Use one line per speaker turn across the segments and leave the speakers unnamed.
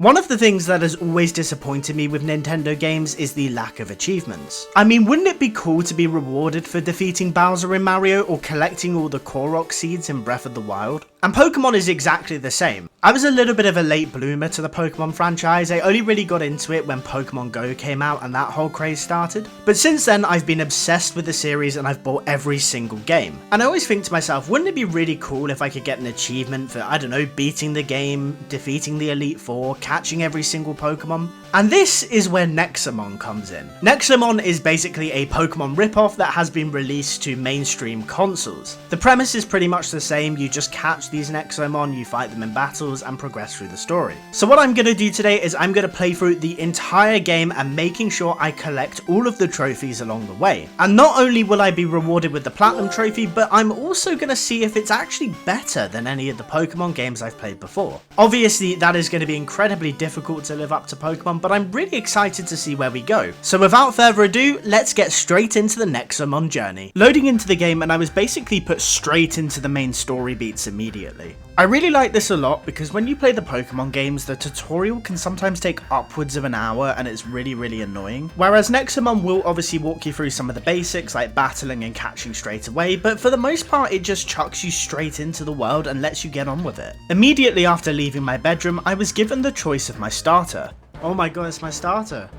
One of the things that has always disappointed me with Nintendo games is the lack of achievements. I mean, wouldn't it be cool to be rewarded for defeating Bowser in Mario or collecting all the Korok seeds in Breath of the Wild? And Pokemon is exactly the same. I was a little bit of a late bloomer to the Pokemon franchise. I only really got into it when Pokemon Go came out and that whole craze started. But since then, I've been obsessed with the series and I've bought every single game. And I always think to myself, wouldn't it be really cool if I could get an achievement for, I don't know, beating the game, defeating the Elite Four, catching every single Pokemon? And this is where Nexomon comes in. Nexomon is basically a Pokemon ripoff that has been released to mainstream consoles. The premise is pretty much the same, you just catch these Nexomon, you fight them in battles and progress through the story. So what I'm going to do today is I'm going to play through the entire game and making sure I collect all of the trophies along the way. And not only will I be rewarded with the Platinum Trophy, but I'm also going to see if it's actually better than any of the Pokemon games I've played before. Obviously that is going to be incredibly difficult to live up to Pokemon, but I'm really excited to see where we go. So without further ado, let's get straight into the Nexomon journey. Loading into the game and I was basically put straight into the main story beats immediately. I really like this a lot because when you play the Pokemon games, the tutorial can sometimes take upwards of an hour and it's really annoying. Whereas Nexomon will obviously walk you through some of the basics like battling and catching straight away, but for the most part it just chucks you straight into the world and lets you get on with it. Immediately after leaving my bedroom, I was given the choice of my starter. Oh my god, it's my starter.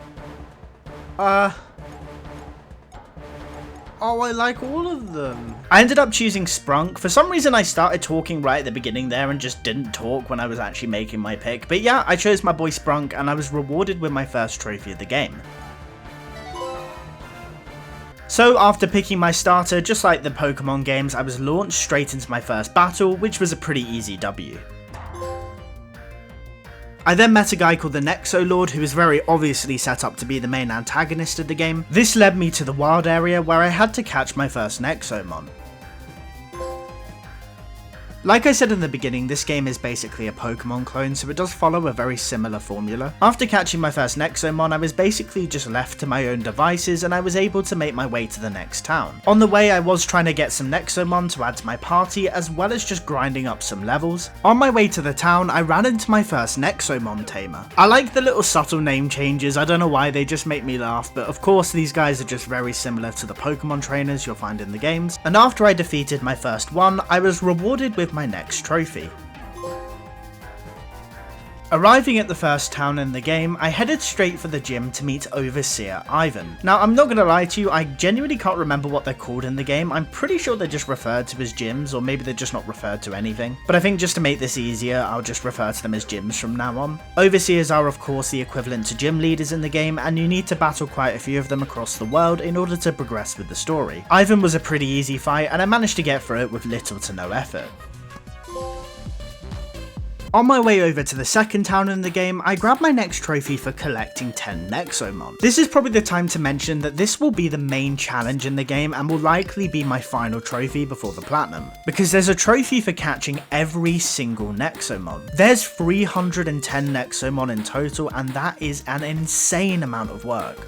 Oh, I like all of them. I ended up choosing Sprunk. For some reason I started talking right at the beginning there and just didn't talk when I was actually making my pick. But yeah, I chose my boy Sprunk and I was rewarded with my first trophy of the game. So after picking my starter, just like the Pokemon games, I was launched straight into my first battle, which was a pretty easy W. I then met a guy called the Nexo Lord who was very obviously set up to be the main antagonist of the game. This led me to the wild area where I had to catch my first Nexomon. Like I said in the beginning, this game is basically a Pokemon clone, so it does follow a very similar formula. After catching my first Nexomon, I was basically just left to my own devices and I was able to make my way to the next town. On the way, I was trying to get some Nexomon to add to my party, as well as just grinding up some levels. On my way to the town, I ran into my first Nexomon tamer. I like the little subtle name changes, I don't know why, they just make me laugh, but of course these guys are just very similar to the Pokemon trainers you'll find in the games. And after I defeated my first one, I was rewarded with my next trophy. Arriving at the first town in the game, I headed straight for the gym to meet Overseer Ivan. Now, I'm not gonna lie to you, I genuinely can't remember what they're called in the game. I'm pretty sure they're just referred to as gyms, or maybe they're just not referred to anything. But I think just to make this easier, I'll just refer to them as gyms from now on. Overseers are of course the equivalent to gym leaders in the game, and you need to battle quite a few of them across the world in order to progress with the story. Ivan was a pretty easy fight, and I managed to get through it with little to no effort. On my way over to the second town in the game, I grabbed my next trophy for collecting 10 Nexomon. This is probably the time to mention that this will be the main challenge in the game and will likely be my final trophy before the Platinum, because there's a trophy for catching every single Nexomon. There's 310 Nexomon in total, and that is an insane amount of work.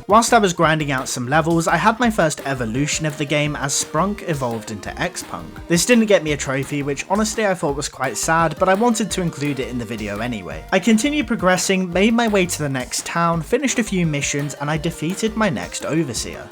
Whilst I was grinding out some levels, I had my first evolution of the game as Sprunk evolved into X-Punk. This didn't get me a trophy, which honestly I thought was quite sad, but I wanted to include it in the video anyway. I continued progressing, made my way to the next town, finished a few missions, and I defeated my next Overseer.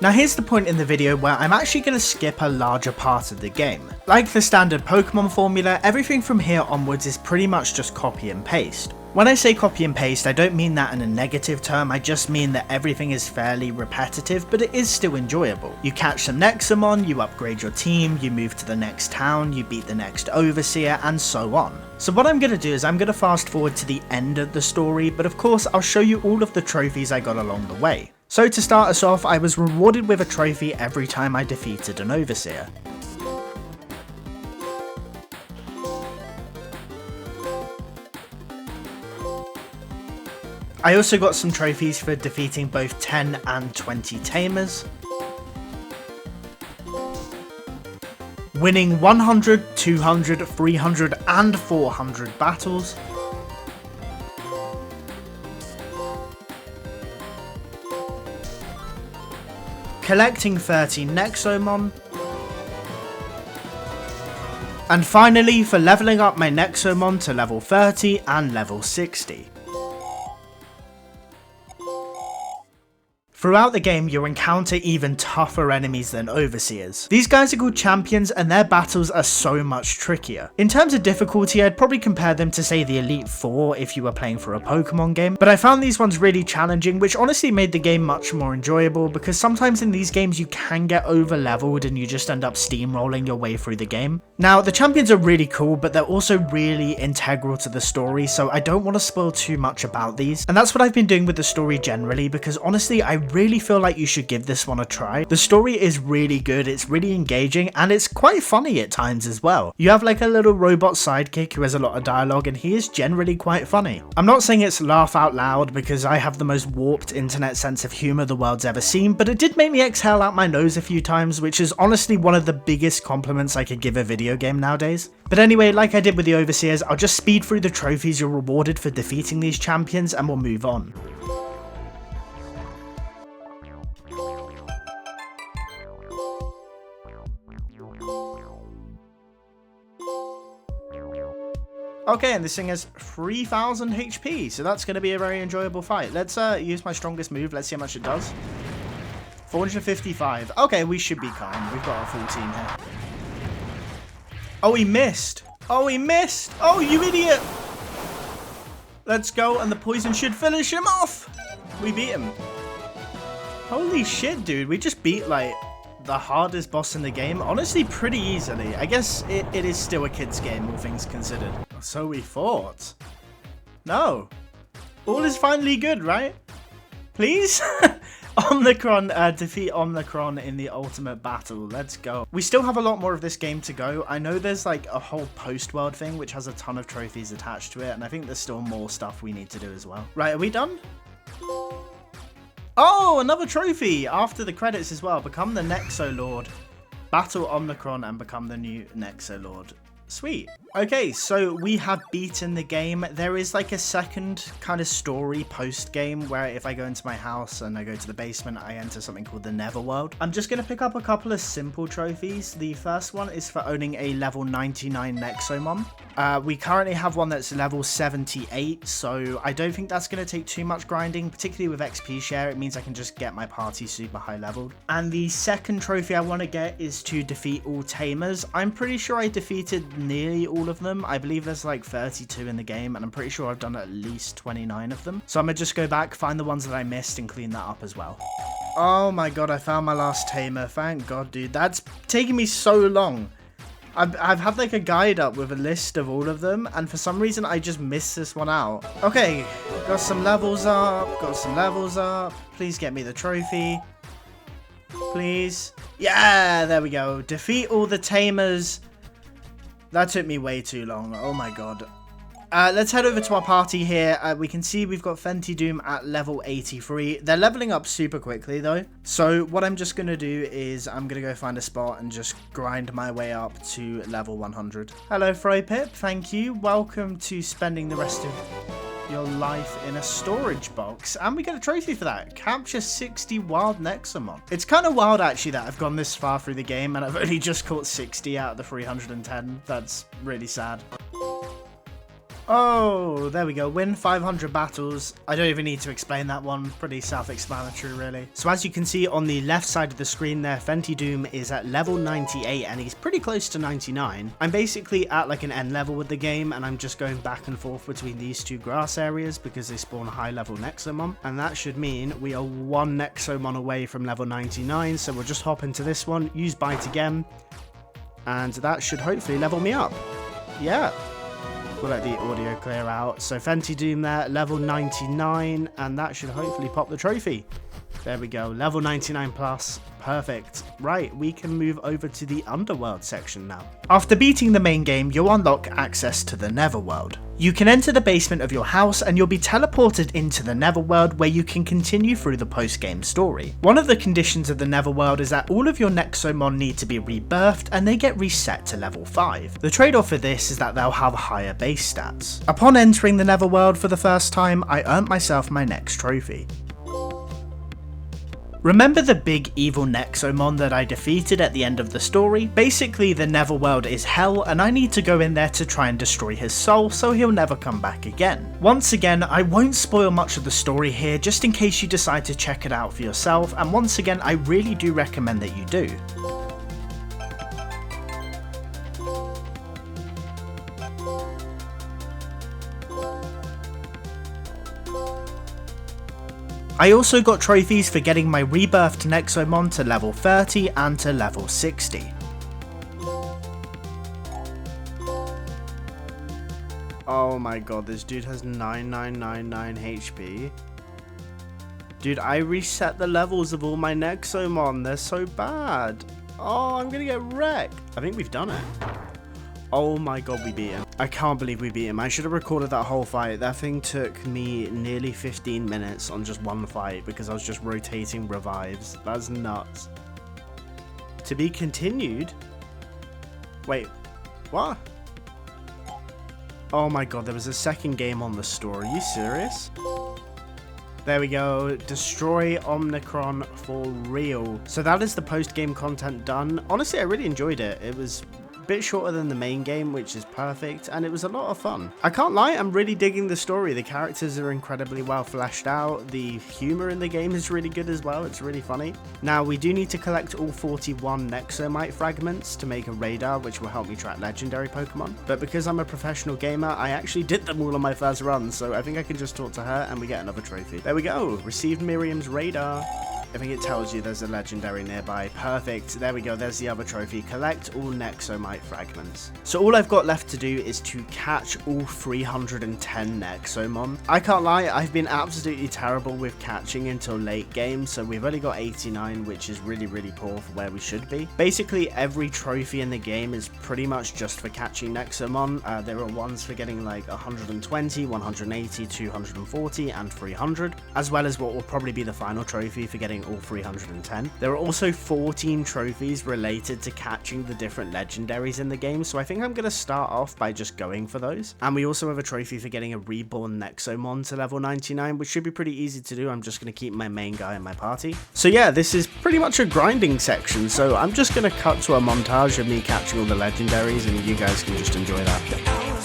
Now here's the point in the video where I'm actually going to skip a larger part of the game. Like the standard Pokemon formula, everything from here onwards is pretty much just copy and paste. When I say copy and paste, I don't mean that in a negative term, I just mean that everything is fairly repetitive, but it is still enjoyable. You catch some Nexomon, you upgrade your team, you move to the next town, you beat the next Overseer, and so on. So what I'm going to do is I'm going to fast forward to the end of the story, but of course I'll show you all of the trophies I got along the way. So to start us off, I was rewarded with a trophy every time I defeated an Overseer. I also got some trophies for defeating both 10 and 20 tamers, winning 100, 200, 300 and 400 battles, collecting 30 Nexomon, And finally, for leveling up my Nexomon to level 30 and level 60. Throughout the game, you'll encounter even tougher enemies than Overseers. These guys are called champions and their battles are so much trickier. In terms of difficulty, I'd probably compare them to say the Elite Four if you were playing for a Pokemon game, but I found these ones really challenging, which honestly made the game much more enjoyable because sometimes in these games you can get over leveled and you just end up steamrolling your way through the game. Now, the champions are really cool, but they're also really integral to the story, so I don't want to spoil too much about these. And that's what I've been doing with the story generally, because honestly, I really feel like you should give this one a try. The story is really good, it's really engaging, and it's quite funny at times as well. You have like a little robot sidekick who has a lot of dialogue, and he is generally quite funny. I'm not saying it's laugh out loud because I have the most warped internet sense of humor the world's ever seen, but it did make me exhale out my nose a few times, which is honestly one of the biggest compliments I could give a video game nowadays. But anyway, like I did with the Overseers, I'll just speed through the trophies you're rewarded for defeating these champions and we'll move on. Okay, and this thing has 3000 HP, so that's going to be a very enjoyable fight. Let's use my strongest move. Let's see how much it does. 455. Okay, we should be calm. We've got a full team here. Oh, he missed. Oh, he missed. Oh, you idiot. Let's go, and the poison should finish him off. We beat him. Holy shit, dude. We just beat, like, the hardest boss in the game. Honestly, pretty easily. I guess it is still a kid's game, all things considered. So we thought. No. All is finally good, right? Please? Omnicron, defeat Omnicron in the ultimate battle. Let's go. We still have a lot more of this game to go. I know there's like a whole post-world thing which has a ton of trophies attached to it, and I think there's still more stuff we need to do as well. Right, are we done? Oh, another trophy after the credits as well. Become the Nexo Lord. Battle Omnicron and become the new Nexo Lord. Sweet. Okay, so we have beaten the game. There is like a second kind of story post game where if I go into my house and I go to the basement, I enter something called the Netherworld. I'm just going to pick up a couple of simple trophies. The first one is for owning a level 99 Nexomon. We currently have one that's level 78, so I don't think that's going to take too much grinding, particularly with XP share. It means I can just get my party super high leveled. And the second trophy I want to get is to defeat all tamers. I'm pretty sure I defeated nearly all of them. I believe there's like 32 in the game, and I'm pretty sure I've done at least 29 of them. So I'm gonna just go back, find the ones that I missed, and clean that up as well. Oh my god, I found my last tamer. Thank god, dude. That's taking me so long. I've had like a guide up with a list of all of them, and for some reason I just missed this one out. Okay, got some levels up, Please get me the trophy. Please. Yeah, there we go. Defeat all the tamers. That took me way too long. Oh my god. Let's head over to our party here. We can see we've got Fenty Doom at level 83. They're leveling up super quickly though. So what I'm just going to do is I'm going to go find a spot and just grind my way up to level 100. Hello Fropip, thank you. Welcome to spending the rest of your life in a storage box. And we get a trophy for that. Capture 60 wild Nexomon. It's kind of wild actually that I've gone this far through the game and I've only just caught 60 out of the 310. That's really sad. Oh, there we go. Win 500 battles. I don't even need to explain that one. Pretty self-explanatory, really. So as you can see on the left side of the screen there, Fenty Doom is at level 98 and he's pretty close to 99. I'm basically at like an end level with the game and I'm just going back and forth between these two grass areas because they spawn high level Nexomon. And that should mean we are one Nexomon away from level 99. So we'll just hop into this one, use Bite again, and that should hopefully level me up. Yeah. We'll let the audio clear out. So Fenty Doom there, level 99, and that should hopefully pop the trophy. There we go, level 99 plus. Perfect. Right, we can move over to the Underworld section now. After beating the main game, you'll unlock access to the Netherworld. You can enter the basement of your house and you'll be teleported into the Netherworld where you can continue through the post-game story. One of the conditions of the Netherworld is that all of your Nexomon need to be rebirthed and they get reset to level 5. The trade-off for this is that they'll have higher base stats. Upon entering the Netherworld for the first time, I earned myself my next trophy. Remember the big evil Nexomon that I defeated at the end of the story? Basically, the Netherworld is hell and I need to go in there to try and destroy his soul so he'll never come back again. Once again, I won't spoil much of the story here just in case you decide to check it out for yourself, and once again I really do recommend that you do. I also got trophies for getting my rebirthed Nexomon to level 30 and to level 60. Oh my god, this dude has 9999 HP. Dude, I reset the levels of all my Nexomon, they're so bad. Oh, I'm gonna get wrecked. I think we've done it. Oh my god, we beat him. I can't believe we beat him. I should have recorded that whole fight. That thing took me nearly 15 minutes on just one fight because I was just rotating revives. That's nuts. To be continued? Wait, what? Oh my god, there was a second game on the store. Are you serious? There we go. Destroy Omnicron for real. So that is the post-game content done. Honestly, I really enjoyed it. It was bit shorter than the main game, which is perfect, and it was a lot of fun. I can't lie, I'm really digging the story. The characters are incredibly well fleshed out. The humor in the game is really good as well. It's really funny. Now, we do need to collect all 41 Nexomite fragments to make a radar, which will help me track legendary Pokemon. But because I'm a professional gamer, I actually did them all on my first run, so I think I can just talk to her and we get another trophy. There we go. Received Miriam's radar. I think it tells you there's a legendary nearby. Perfect. There we go. There's the other trophy. Collect all Nexomite fragments. So all I've got left to do is to catch all 310 Nexomon. I can't lie, I've been absolutely terrible with catching until late game, so we've only got 89, which is really, really poor for where we should be. Basically, every trophy in the game is pretty much just for catching Nexomon. There are ones for getting like 120, 180, 240, and 300, as well as what will probably be the final trophy for getting all 310. There are also 14 trophies related to catching the different legendaries in the game, so I think I'm going to start off by just going for those. And we also have a trophy for getting a reborn Nexomon to level 99, which should be pretty easy to do. I'm just going to keep my main guy in my party. So yeah, this is pretty much a grinding section, so I'm just going to cut to a montage of me catching all the legendaries, and you guys can just enjoy that.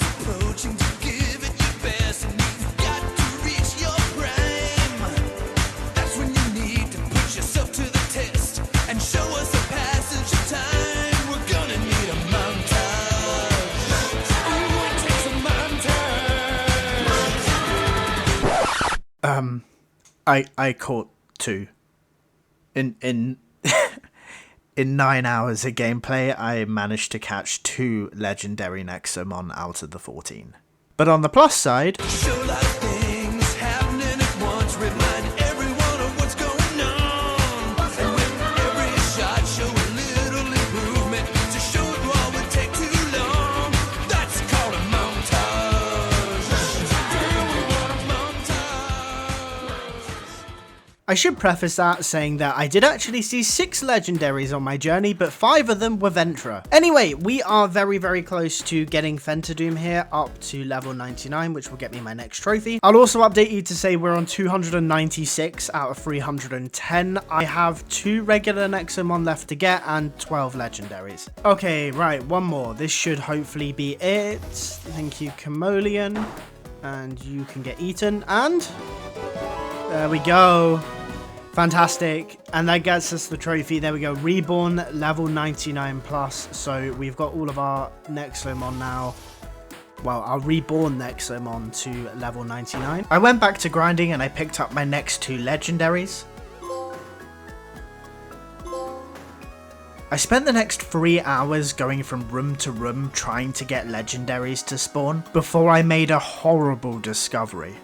I caught 2. In in 9 hours of gameplay, I managed to catch 2 legendary Nexomon out of the 14. But on the plus side, I should preface that saying that I did actually see 6 legendaries on my journey, but 5 of them were Ventra. Anyway, we are very, very close to getting Fentadoom here up to level 99, which will get me my next trophy. I'll also update you to say we're on 296 out of 310. I have 2 regular Nexomon left to get and 12 legendaries. Okay, right, one more. This should hopefully be it. Thank you, Camoleon. And you can get eaten, and there we go. Fantastic, and that gets us the trophy. There we go, reborn level 99 plus. So we've got all of our Nexomon now. Well, our reborn Nexomon to level 99. I went back to grinding and I picked up my next 2 legendaries. I spent the next 3 hours going from room to room trying to get legendaries to spawn before I made a horrible discovery.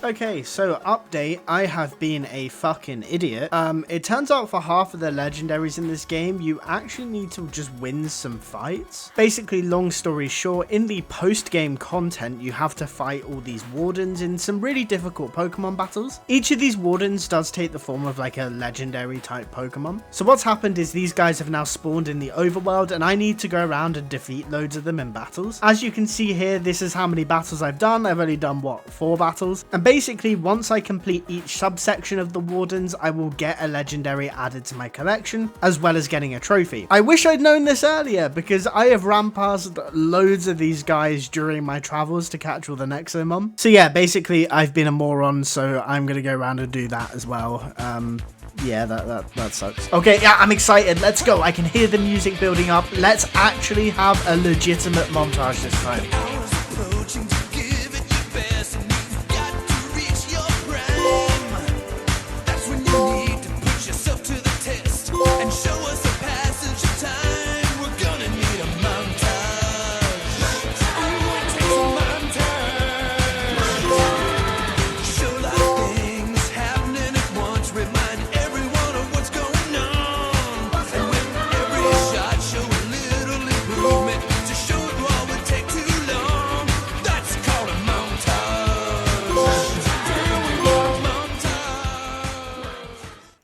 Okay, so update, I have been a fucking idiot. It turns out for half of the legendaries in this game, you actually need to just win some fights. Basically, long story short, in the post-game content, you have to fight all these wardens in some really difficult Pokemon battles. Each of these wardens does take the form of like a legendary type Pokemon. So what's happened is these guys have now spawned in the overworld, and I need to go around and defeat loads of them in battles. As you can see here, this is how many battles I've done. I've only done, what, 4 battles? And basically, once I complete each subsection of the Wardens, I will get a legendary added to my collection, as well as getting a trophy. I wish I'd known this earlier, because I have ran past loads of these guys during my travels to catch all the Nexomon. So yeah, basically, I've been a moron, so I'm going to go around and do that as well. Yeah, that sucks. Okay, yeah, I'm excited. Let's go. I can hear the music building up. Let's actually have a legitimate montage this time.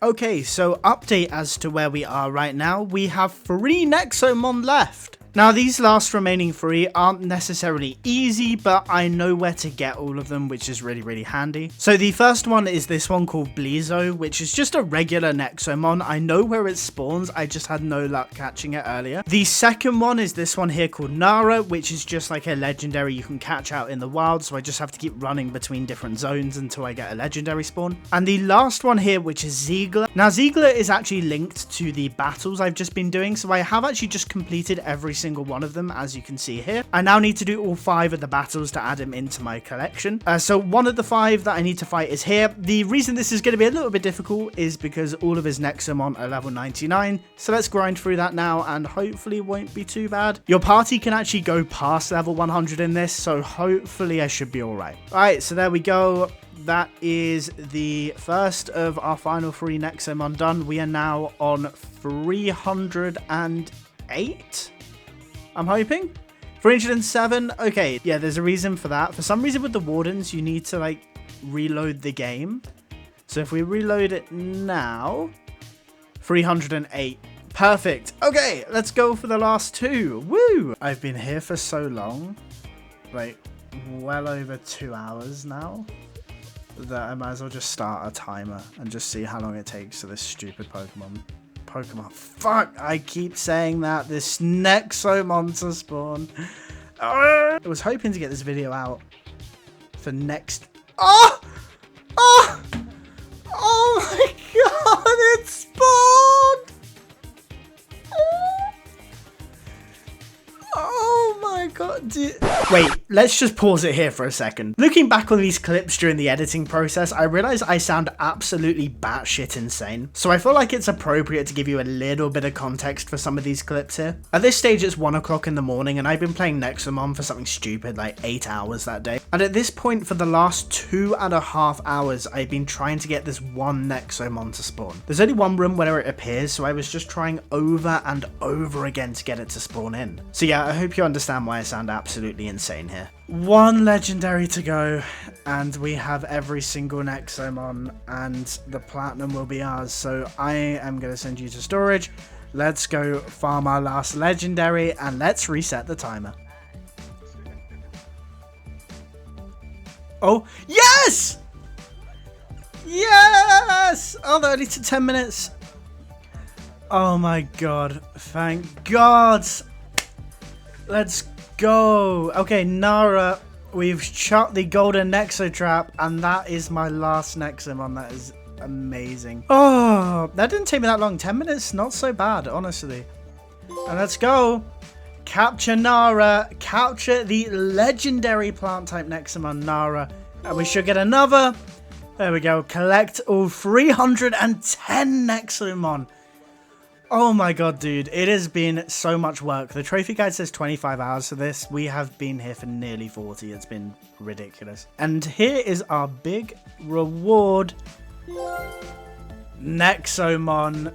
Okay, so update as to where we are right now. We have 3 Nexomon left. Now, these last remaining 3 aren't necessarily easy, but I know where to get all of them, which is really, really handy. So the first one is this one called Blizzo, which is just a regular Nexomon. I know where it spawns, I just had no luck catching it earlier. The second one is this one here called Nara, which is just like a legendary you can catch out in the wild, so I just have to keep running between different zones until I get a legendary spawn. And the last one here, which is Ziegler. Now, Ziegler is actually linked to the battles I've just been doing, so I have actually just completed every single one of them, as you can see here. I now need to do all 5 of the battles to add him into my collection. So one of the 5 that I need to fight is here. The reason this is going to be a little bit difficult is because all of his Nexomon are level 99. So let's grind through that now, and hopefully it won't be too bad. Your party can actually go past level 100 in this, so hopefully I should be alright. Alright, so there we go. That is the first of our final 3 Nexomon done. We are now on 308. I'm hoping. 307. Okay, yeah, there's a reason for that. For some reason with the Wardens, you need to like reload the game. So if we reload it now, 308. Perfect. Okay, let's go for the last 2. Woo! I've been here for so long, like well over 2 hours now, that I might as well just start a timer and just see how long it takes for this stupid Pokemon. Fuck, I keep saying that. This Nexomon to spawn. I was hoping to get this video out for next... Oh! Oh! Oh my god, it spawned! Oh my god, dude. Wait, let's just pause it here for a second. Looking back on these clips during the editing process, I realize I sound absolutely batshit insane. So I feel like it's appropriate to give you a little bit of context for some of these clips here. At this stage, it's 1 o'clock in the morning, and I've been playing Nexomon for something stupid like 8 hours that day. And at this point, for the last 2.5 hours, I've been trying to get this one Nexomon to spawn. There's only one room where it appears, so I was just trying over and over again to get it to spawn in. So yeah, I hope you understand why I sound absolutely insane here. 1 legendary to go, and we have every single Nexomon, and the platinum will be ours. So I am going to send you to storage. Let's go farm our last legendary, and let's reset the timer. Oh, yes! Yes! Oh, that only took 10 minutes. Oh my god. Thank god. Let's go. Okay, Nara. We've shot the golden Nexo trap, and that is my last Nexomon. That is amazing. Oh, that didn't take me that long. 10 minutes, not so bad, honestly. And let's go. Capture Nara. Capture the legendary plant type Nexomon Nara. And we should get another. There we go. Collect all 310 Nexomon. Oh my god, dude. It has been so much work. The trophy guide says 25 hours for this. We have been here for nearly 40. It's been ridiculous. And here is our big reward. Nexomon.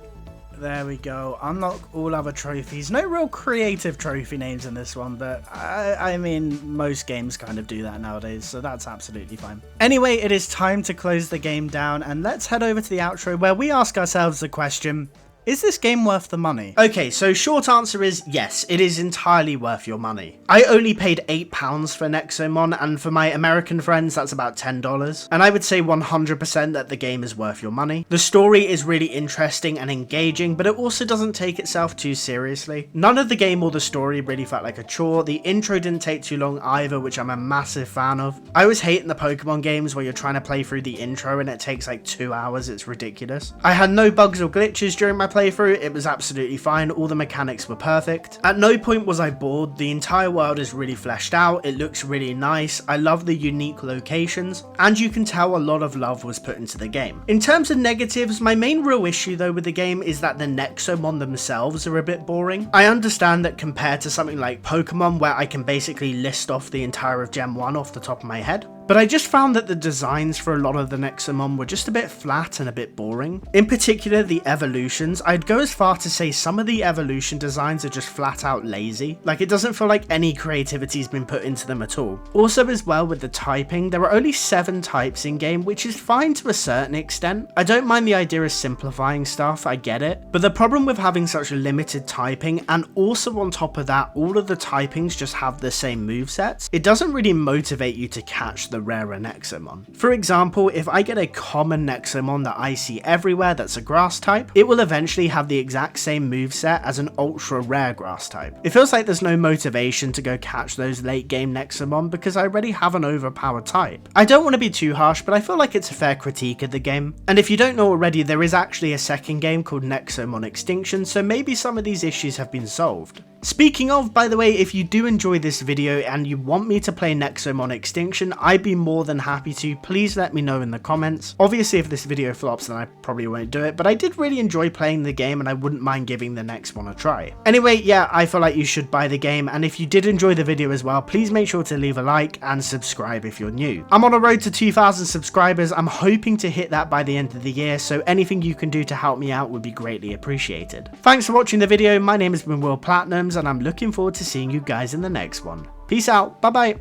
There we go. Unlock all other trophies. No real creative trophy names in this one, but I mean, most games kind of do that nowadays, so that's absolutely fine. Anyway, it is time to close the game down, and let's head over to the outro where we ask ourselves the question,
Is this game worth the money?
Okay, so short answer is yes, it is entirely worth your money. I only paid £8 for Nexomon, and for my American friends that's about $10, and I would say 100% that the game is worth your money. The story is really interesting and engaging, but it also doesn't take itself too seriously. None of the game or the story really felt like a chore. The intro didn't take too long either, which I'm a massive fan of. I always hate in the Pokemon games where you're trying to play through the intro and it takes like 2 hours, it's ridiculous. I had no bugs or glitches during my playthrough, it was absolutely fine, all the mechanics were perfect. At no point was I bored, the entire world is really fleshed out, it looks really nice, I love the unique locations, and you can tell a lot of love was put into the game. In terms of negatives, my main real issue though with the game is that the Nexomon themselves are a bit boring. I understand that compared to something like Pokemon where I can basically list off the entire of Gen 1 off the top of my head, but I just found that the designs for a lot of the Nexomon were just a bit flat and a bit boring. In particular, the evolutions, I'd go as far to say some of the evolution designs are just flat out lazy. Like, it doesn't feel like any creativity's been put into them at all. Also as well with the typing, there are only 7 types in game, which is fine to a certain extent. I don't mind the idea of simplifying stuff, I get it. But the problem with having such limited typing, and also on top of that, all of the typings just have the same movesets, it doesn't really motivate you to catch the rarer Nexomon. For example, if I get a common Nexomon that I see everywhere that's a grass type, it will eventually have the exact same moveset as an ultra rare grass type. It feels like there's no motivation to go catch those late game Nexomon because I already have an overpowered type. I don't want to be too harsh, but I feel like it's a fair critique of the game. And if you don't know already, there is actually a second game called Nexomon Extinction, so maybe some of these issues have been solved. Speaking of, by the way, if you do enjoy this video and you want me to play Nexomon Extinction, I'd be more than happy to. Please let me know in the comments. Obviously, if this video flops, then I probably won't do it, but I did really enjoy playing the game and I wouldn't mind giving the next one a try. Anyway, yeah, I feel like you should buy the game, and if you did enjoy the video as well, please make sure to leave a like and subscribe if you're new. I'm on a road to 2,000 subscribers. I'm hoping to hit that by the end of the year, so anything you can do to help me out would be greatly appreciated. Thanks for watching the video. My name has been Will Platinums, and I'm looking forward to seeing you guys in the next one. Peace out, bye bye.